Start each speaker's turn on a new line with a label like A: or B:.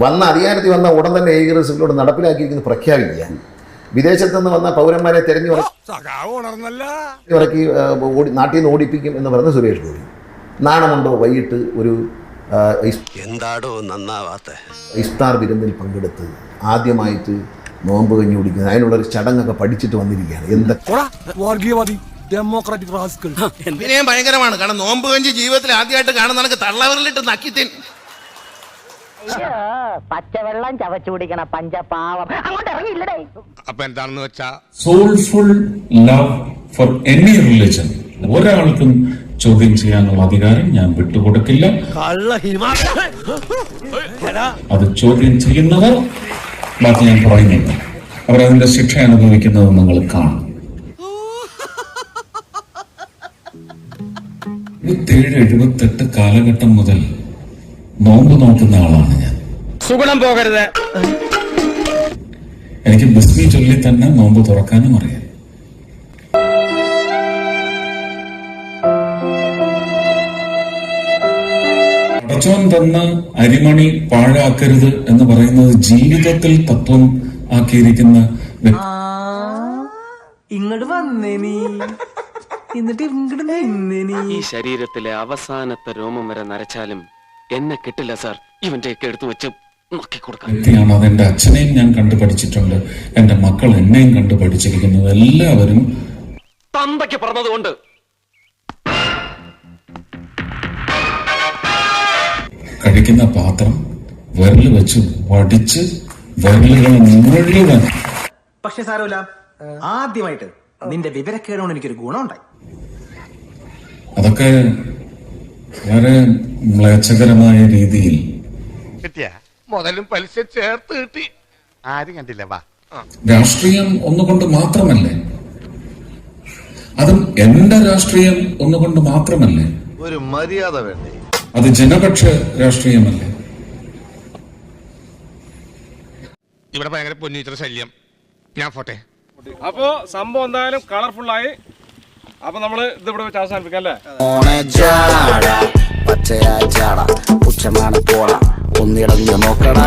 A: വന്ന അധികാരത്തിൽ വന്ന ഉടൻ തന്നെ ഏകീകൃതത്തിലൂടെ നടപ്പിലാക്കിയിരിക്കുന്നത് പ്രഖ്യാപിക്കുക. വിദേശത്തു നിന്ന് വന്ന പൗരന്മാരെ തെരഞ്ഞു ഇറക്കി നാട്ടിൽ നിന്ന് ഓടിപ്പിക്കും എന്ന് പറഞ്ഞ സുരേഷ് ഗോപി. നാണമുണ്ടോ വൈകിട്ട് ഒരു
B: എന്താടോ നന്നാവാത്ത
A: ഇഫ്താർ വിരുന്നിൽ പങ്കെടുത്ത് ആദ്യമായിട്ട് നോമ്പ് കഞ്ഞി കുടിക്കുന്നത്, അതിനുള്ളൊരു ചടങ്ങൊക്കെ പഠിച്ചിട്ട് വന്നിരിക്കുകയാണ്.
C: എന്തിനേയും ഭയങ്കരമാണ്. കാരണം നോമ്പ് കഞ്ഞി ജീവിതത്തിൽ ആദ്യമായിട്ട് കാണുന്ന തള്ളവരിലിട്ട് നക്കിത്തിൻ
D: പച്ചവെള്ളം ചവച്ചു കുടിക്കണ പഞ്ചപാവം അങ്ങോട്ട് ഇറങ്ങിയില്ലടേ.
C: അപ്പൊ എന്താണെന്ന് വെച്ചാ
E: soulful love for any religion ഒരാൾക്കും ചോദ്യം ചെയ്യാനുള്ള അധികാരം ഞാൻ വിട്ടുകൊടുക്കില്ല. അത് ചോദ്യം ചെയ്യുന്നവർ ബാക്കി ഞാൻ പറയുന്നില്ല, അവരതിന്റെ ശിക്ഷ അനുഭവിക്കുന്നത് നിങ്ങൾ കാണും. 77-78 കാലഘട്ടം മുതൽ നോമ്പ് നോക്കുന്ന ആളാണ് ഞാൻ.
F: സുഗുണം പോകരുത്.
E: എനിക്ക് ബിസ്മി ചൊല്ലി തന്നെ നോമ്പ് തുറക്കാനും അറിയാം. പടച്ചോൻ തന്ന അരിമണി പാഴാക്കരുത് എന്ന് പറയുന്നത് ജീവിതത്തിൽ തത്വം ആക്കിയിരിക്കുന്ന
F: ഇങ്ങോട്ട് വന്നേ നീ, എന്നിട്ട് ഇങ്ങോട്ട് നിന്നേ നീ.
G: ഈ ശരീരത്തിലെ അവസാനത്തെ രോമം വരെ നരച്ചാലും എന്നെ കിട്ടില്ല സാർ. ഇവന്റെയൊക്കെ എടുത്തു വെച്ച് നോക്കിക്കൊടുക്കാം
E: വ്യക്തിയാണ്. അതെന്റെ അച്ഛനെയും ഞാൻ കണ്ടുപഠിച്ചിട്ടുണ്ട്, എന്റെ മക്കൾ എന്നെയും കണ്ടുപഠിച്ചിരിക്കുന്നത്. എല്ലാവരും
G: തന്തയ്ക്ക് പറഞ്ഞതുകൊണ്ട്
E: കഴിക്കുന്ന പാത്രം വിരല് വെച്ച് വടിച്ച് വിരലുകൾ മുഴുവൻ.
F: പക്ഷെ സാരമില്ല, ആദ്യമായിട്ട് നിന്റെ വിവരക്കേടോണ്ട് എനിക്കൊരു ഗുണമുണ്ടായി.
E: അതൊക്കെ വളരെ മ്ലേച്ഛകരമായ രീതിയിൽ
C: കിട്ടിയ മുതലും പലിശ ചേർത്ത് കിട്ടി. ആരും കണ്ടില്ല. വാ,
E: രാഷ്ട്രീയം ഒന്നുകൊണ്ട് മാത്രമല്ലേ, അതും എന്റെ രാഷ്ട്രീയം ഒന്നുകൊണ്ട് മാത്രമല്ലേ,
B: ഒരു മര്യാദ വേണ്ടേ?
E: അത് ജനപക്ഷ രാഷ്ട്രീയമല്ലേ.
C: ഇവിടെ ഭയങ്കര പൊന്നിച്ചിട്ട് ശല്യം. ഞാൻ പോട്ടെ.
H: അപ്പോ സംഭവം എന്തായാലും കളർഫുൾ ആയി. അപ്പൊ നമ്മള് ഇതിവിടെ വെച്ച് അവസാനിപ്പിക്കാം അല്ലേ?
B: പച്ചയാ ചാട പുച്ഛമാണ് പോള ഒന്നിടഞ്ഞു നോക്കണ.